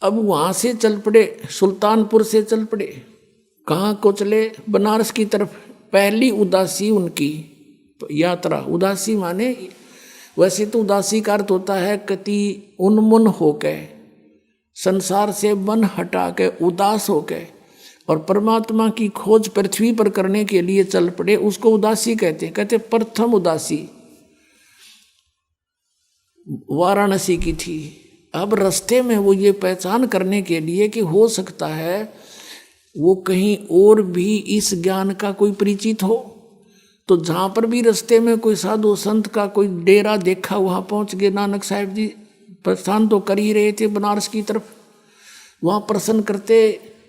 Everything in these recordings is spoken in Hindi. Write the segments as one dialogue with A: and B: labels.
A: अब वहां से चल पड़े, सुल्तानपुर से चल पड़े। कहाँ को चले? बनारस की तरफ। पहली उदासी उनकी यात्रा। उदासी माने, वैसे तो उदासी का अर्थ होता है कति उन्मुन होके, संसार से मन हटा के, उदास होके, और परमात्मा की खोज पृथ्वी पर करने के लिए चल पड़े, उसको उदासी कहते हैं। कहते प्रथम उदासी वाराणसी की थी। अब रास्ते में वो ये पहचान करने के लिए कि हो सकता है वो कहीं और भी इस ज्ञान का कोई परिचित हो, तो जहाँ पर भी रास्ते में कोई साधु संत का कोई डेरा देखा वहाँ पहुँच गए। नानक साहब जी प्रस्थान तो कर ही रहे थे बनारस की तरफ, वहाँ प्रसन्न करते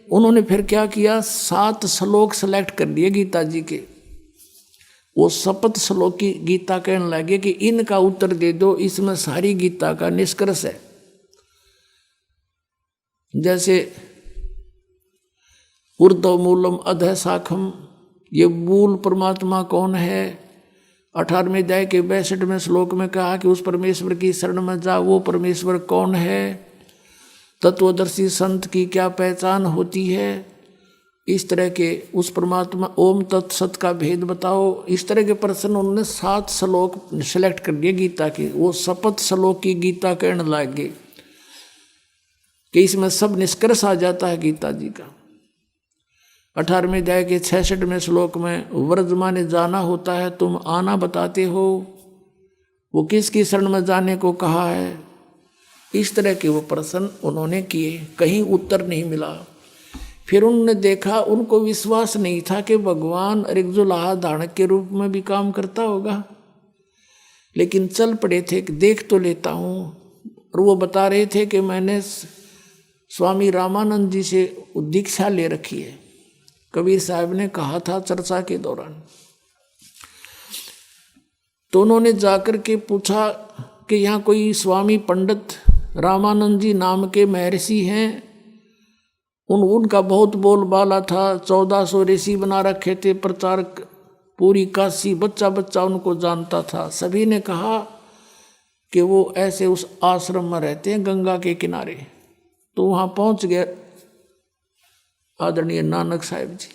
A: उन्होंने फिर क्या किया, 7 श्लोक सेलेक्ट कर लिए गीता जी के। वो शपथ श्लोक की गीता कहने लगे कि इनका उत्तर दे दो, इसमें सारी गीता का निष्कर्ष है। जैसे ऊर्ध्व मूलम अधः शाखम, ये मूल परमात्मा कौन है? 18वें अध्याय के 62वें श्लोक में कहा कि उस परमेश्वर की शरण में जा। वो परमेश्वर कौन है? तत्वदर्शी संत की क्या पहचान होती है? इस तरह के उस परमात्मा ओम तत्सत का भेद बताओ। इस तरह के प्रश्न उन्होंने 7 श्लोक सेलेक्ट कर दिए गीता के। वो शपथ श्लोक की गीता कहने लगे कि इसमें सब निष्कर्ष आ जाता है गीता जी का। 18वें अध्याय के 66वें श्लोक में व्रज माने जाना होता है, तुम आना बताते हो। वो किसकी शरण में जाने को कहा है? इस तरह के वो प्रश्न उन्होंने किए, कहीं उत्तर नहीं मिला। फिर उन्होंने देखा, उनको विश्वास नहीं था कि भगवान ऋग्जुलाहा धारक के रूप में भी काम करता होगा, लेकिन चल पड़े थे कि देख तो लेता हूँ। और वो बता रहे थे कि मैंने स्वामी रामानंद जी से दीक्षा ले रखी है, कबीर साहब ने कहा था चर्चा के दौरान। तो उन्होंने जाकर के पूछा कि यहाँ कोई स्वामी पंडित रामानंद जी नाम के महर्षि हैं? उनका बहुत बोलबाला था, 1400 ऋषि बना रखे थे, प्रचारक पूरी काशी बच्चा बच्चा उनको जानता था। सभी ने कहा कि वो ऐसे उस आश्रम में रहते हैं गंगा के किनारे। तो वहाँ पहुँच गए आदरणीय नानक साहब जी,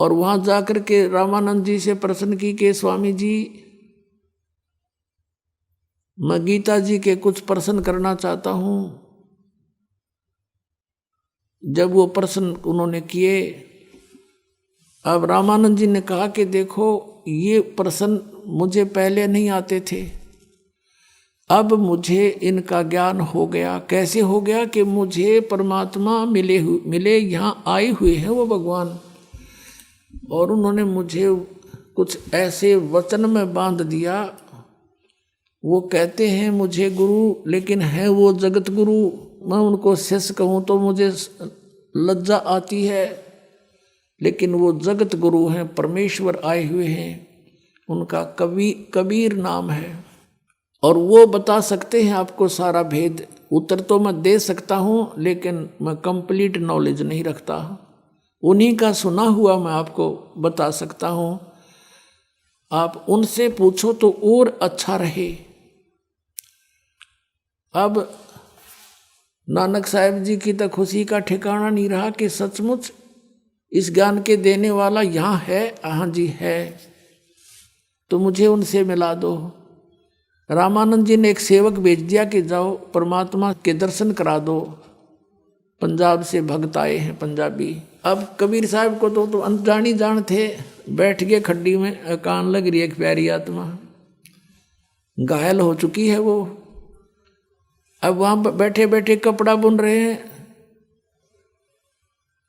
A: और वहाँ जाकर के रामानंद जी से प्रश्न की कि स्वामी जी, मैं गीता जी के कुछ प्रश्न करना चाहता हूँ। जब वो प्रश्न उन्होंने किए, अब रामानंद जी ने कहा कि देखो, ये प्रश्न मुझे पहले नहीं आते थे, अब मुझे इनका ज्ञान हो गया। कैसे हो गया? कि मुझे परमात्मा मिले यहाँ आए हुए हैं वो भगवान, और उन्होंने मुझे कुछ ऐसे वचन में बांध दिया। वो कहते हैं मुझे गुरु, लेकिन है वो जगत गुरु। मैं उनको शिष्य कहूँ तो मुझे लज्जा आती है, लेकिन वो जगत गुरु हैं, परमेश्वर आए हुए हैं। उनका कबीर नाम है, और वो बता सकते हैं आपको सारा भेद। उत्तर तो मैं दे सकता हूँ, लेकिन मैं कंप्लीट नॉलेज नहीं रखता। उन्हीं का सुना हुआ मैं आपको बता सकता हूँ। आप उनसे पूछो तो और अच्छा रहे। अब नानक साहब जी की तो खुशी का ठिकाना नहीं रहा कि सचमुच इस ज्ञान के देने वाला यहाँ है। हाँ जी है, तो मुझे उनसे मिला दो। रामानंद जी ने एक सेवक भेज दिया कि जाओ परमात्मा के दर्शन करा दो। पंजाब से भक्त आए हैं, पंजाबी। अब कबीर साहब को तो अनजानी जान थे, बैठ गए खड्डी में, कान लग रही है एक प्यारी आत्मा, घायल हो चुकी है वो। अब वहाँ बैठे बैठे कपड़ा बुन रहे हैं,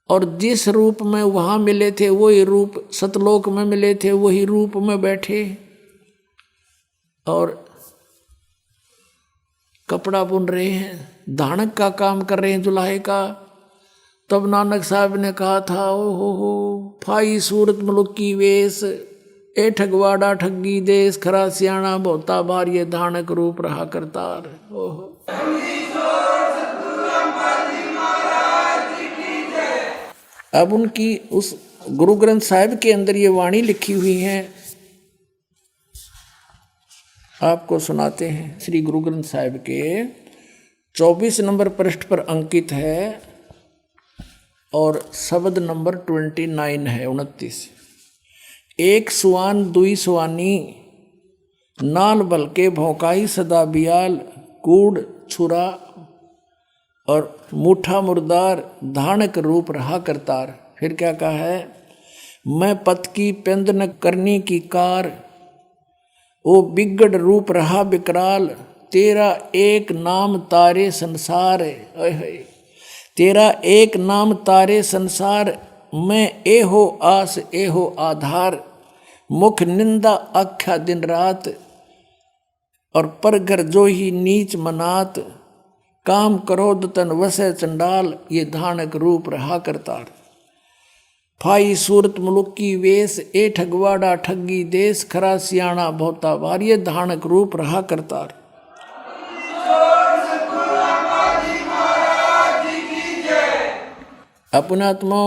A: और जिस रूप में वहाँ मिले थे वही रूप सतलोक में मिले थे, वही रूप में बैठे और कपड़ा बुन रहे हैं, धानक का काम कर रहे हैं, जुलाहे का। तब नानक साहब ने कहा था, ओ हो फाई सूरत मुलुक की वेश, ए ठगवाड़ा ठगी देश, खरा सियाणा बहुता बार, ये धानक रूप रहा करतार। ओहो। अब उनकी उस गुरु ग्रंथ साहिब के अंदर ये वाणी लिखी हुई है। आपको सुनाते हैं। श्री गुरु ग्रंथ साहिब के 24 नंबर पृष्ठ पर अंकित है और शब्द नंबर 29 है 29। एक सुआन दुई सुआनी, नाल बल के भौकाई सदा बियाल, कूड़ छुरा और मुठा मुर्दार, धानक रूप रहा करतार। फिर क्या कहा है, मैं पत की पेंद न करनी की कार, ओ बिगड़ रूप रहा विकराल, तेरा एक नाम तारे संसार। तेरा एक नाम तारे संसार, मैं एहो आस एहो आधार, मुख निंदा आख्या दिन रात, और परगर जो ही नीच मनात, काम क्रोध तन वसे चंडाल, ये धानक रूप रहा करतार। फाई सूरत मुलुकी वेश, ए ठगवाड़ा ठगी देश, खरा सियाणा बहुता बार, ये धानक रूप रहा करतार। अपने आत्मा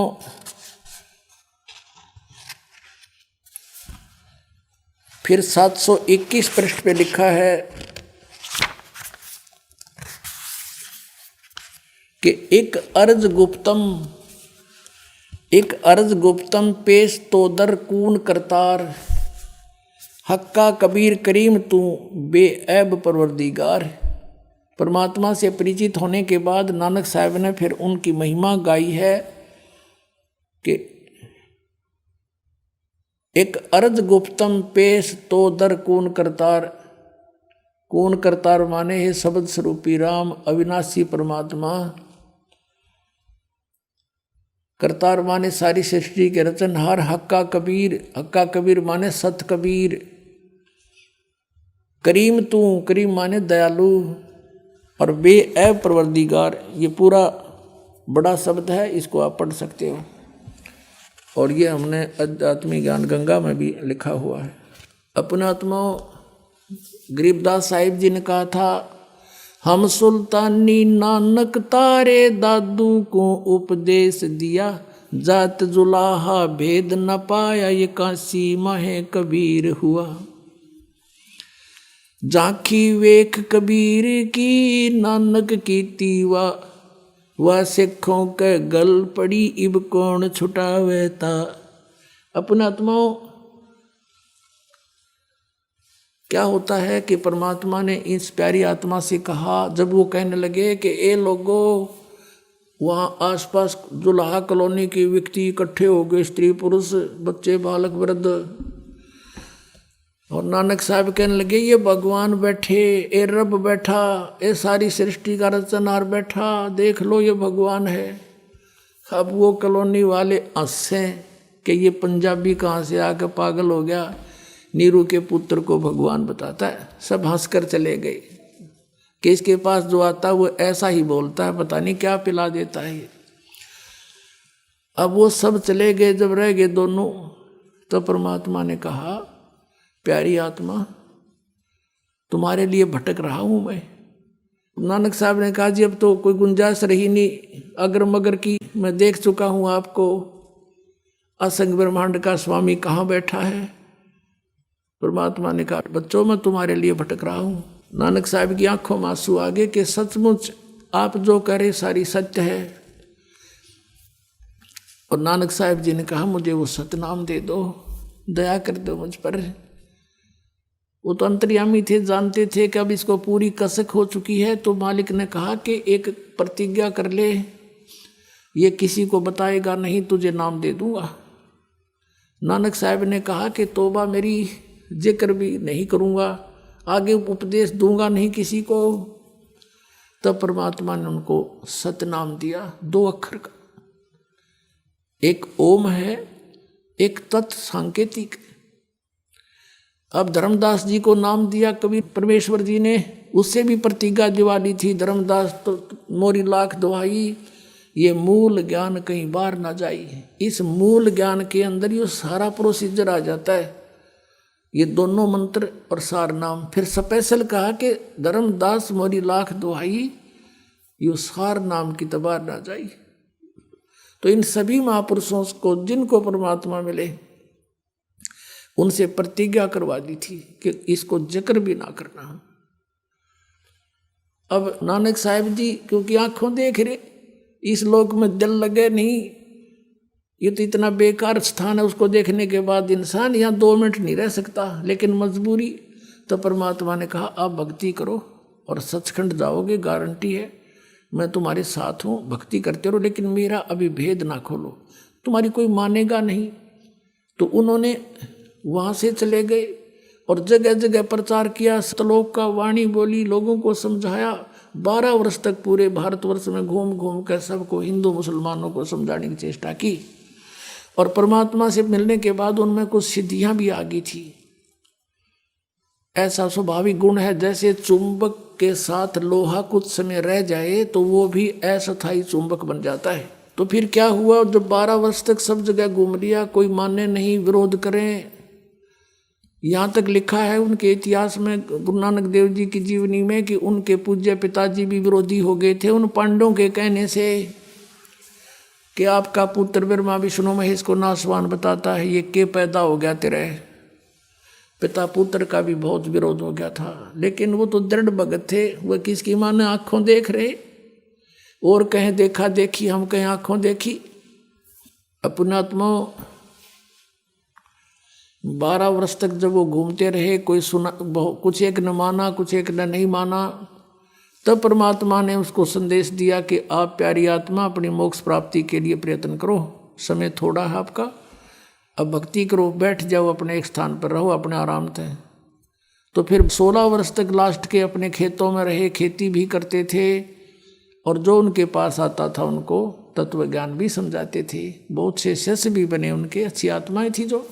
A: फिर 721 पृष्ठ पे लिखा है कि एक अर्ज गुप्तम पेश तो दर कून करतार, हक्का कबीर करीम तू बेऐब परवरदिगार। परमात्मा से परिचित होने के बाद नानक साहब ने फिर उनकी महिमा गाई है कि एक अर्ज गुप्तम पेश तो दर कून करतार। कून करतार माने है शब्द स्वरूपी राम, अविनाशी परमात्मा। करतार माने सारी सृष्टि के रचनहार। हक्का कबीर माने सत कबीर। करीम तू, करीम माने दयालु, और बेऐब परवरदिगार। ये पूरा बड़ा शब्द है, इसको आप पढ़ सकते हो, और ये हमने आध्यात्मिक ज्ञान गंगा में भी लिखा हुआ है। अपने आत्मा गरीबदास साहिब जी ने कहा था, हम सुल्तानी नानक तारे दादू को उपदेश दिया, जात जुलाहा भेद न पाया, ये काशी माहे कबीर हुआ। झांकी वेख कबीर की नानक की तीवा, वह सिखों के गल पड़ी इब कौन छुटावे ता। अपने आत्माओं क्या होता है कि परमात्मा ने इस प्यारी आत्मा से कहा, जब वो कहने लगे कि ए लोगों, वहाँ आसपास जुलाहा कॉलोनी के व्यक्ति इकट्ठे हो गए, स्त्री पुरुष बच्चे बालक वृद्ध, और नानक साहब कहने लगे ये भगवान बैठे, ए रब बैठा, ए सारी सृष्टि का रचनहार बैठा, देख लो ये भगवान है। अब वो कॉलोनी वाले हंसे कि ये पंजाबी कहाँ से आकर पागल हो गया, नीरू के पुत्र को भगवान बताता है। सब हंसकर चले गए कि इसके पास जो आता है वो ऐसा ही बोलता है, पता नहीं क्या पिला देता है। अब वो सब चले गए, जब रह गए दोनों, तो परमात्मा ने कहा, प्यारी आत्मा तुम्हारे लिए भटक रहा हूं मैं। नानक साहब ने कहा, जी अब तो कोई गुंजाइश रही नहीं अगर मगर की, मैं देख चुका हूं आपको, असंग ब्रह्मांड का स्वामी कहाँ बैठा है। परमात्मा ने कहा, बच्चों मैं तुम्हारे लिए भटक रहा हूं। नानक साहब की आंखों में आंसू आ गए कि सचमुच आप जो कह रहे सारी सत्य है। और नानक साहब जी ने कहा, मुझे वो सतनाम दे दो, दया कर दो मुझ पर। वो तो अंतर्यामी थे, जानते थे कि अब इसको पूरी कसक हो चुकी है। तो मालिक ने कहा कि एक प्रतिज्ञा कर ले, ये किसी को बताएगा नहीं, तुझे नाम दे दूंगा। नानक साहब ने कहा कि तौबा मेरी, जिक्र भी नहीं करूंगा, आगे उपदेश दूंगा नहीं किसी को। तब परमात्मा ने उनको सतनाम दिया, 2 अक्षर का। एक ओम है, एक तत् सांकेतिक। अब धर्मदास जी को नाम दिया कभी परमेश्वर जी ने, उससे भी प्रतिज्ञा दिवाली थी, धर्मदास तो मोरी लाख दुहाई, ये मूल ज्ञान कहीं बाहर ना जाई। इस मूल ज्ञान के अंदर ये सारा प्रोसीजर आ जाता है, ये दोनों मंत्र और सार नाम। फिर स्पेशल कहा कि धर्मदास मोरी लाख दुहाई, ये सार नाम की तो बाहर ना जाई। तो इन सभी महापुरुषों को जिनको परमात्मा मिले, उनसे प्रतिज्ञा करवा दी थी कि इसको जिक्र भी ना करना। अब नानक साहब जी क्योंकि आंखों देख रहे, इस लोक में दिल लगे नहीं, ये तो इतना बेकार स्थान है, उसको देखने के बाद इंसान यहाँ 2 मिनट नहीं रह सकता, लेकिन मजबूरी। तो परमात्मा ने कहा आप भक्ति करो और सचखंड जाओगे, गारंटी है, मैं तुम्हारे साथ हूँ, भक्ति करते रहो, लेकिन मेरा अभी भेद ना खोलो, तुम्हारी कोई मानेगा नहीं। तो उन्होंने वहाँ से चले गए और जगह जगह प्रचार किया, श्लोक का वाणी बोली, लोगों को समझाया। 12 वर्ष तक पूरे भारतवर्ष में घूम घूम कर सबको, हिंदू मुसलमानों को समझाने की चेष्टा की। और परमात्मा से मिलने के बाद उनमें कुछ सिद्धियां भी आ गई थी। ऐसा स्वाभाविक गुण है, जैसे चुंबक के साथ लोहा कुछ समय रह जाए तो वो भी अस्थायी चुंबक बन जाता है। तो फिर क्या हुआ, जब 12 वर्ष तक सब जगह घूम लिया, कोई माने नहीं, विरोध करें। यहाँ तक लिखा है उनके इतिहास में, गुरु नानक देव जी की जीवनी में, कि उनके पूज्य पिताजी भी विरोधी हो गए थे उन पांडवों के कहने से कि आपका पुत्र ब्रह्मा विष्णु महेश को नासवान बताता है, ये के पैदा हो गया तेरे। पिता पुत्र का भी बहुत विरोध हो गया था, लेकिन वो तो दृढ़ भगत थे, वह किसकी माने आंखों देख रहे, और कहें देखा देखी, हम कहें आंखों देखी। अपनात्मा 12 वर्ष तक जब वो घूमते रहे, कोई सुना, कुछ एक न माना, कुछ एक न नहीं माना, तब परमात्मा ने उसको संदेश दिया कि आप प्यारी आत्मा अपनी मोक्ष प्राप्ति के लिए प्रयत्न करो, समय थोड़ा है आपका, अब भक्ति करो, बैठ जाओ अपने एक स्थान पर, रहो अपने आराम से। तो फिर 16 वर्ष तक लास्ट के अपने खेतों में रहे, खेती भी करते थे, और जो उनके पास आता था उनको तत्व ज्ञान भी समझाते थे। बहुत से शिष्य भी बने उनके, अच्छी आत्माएं थी जो।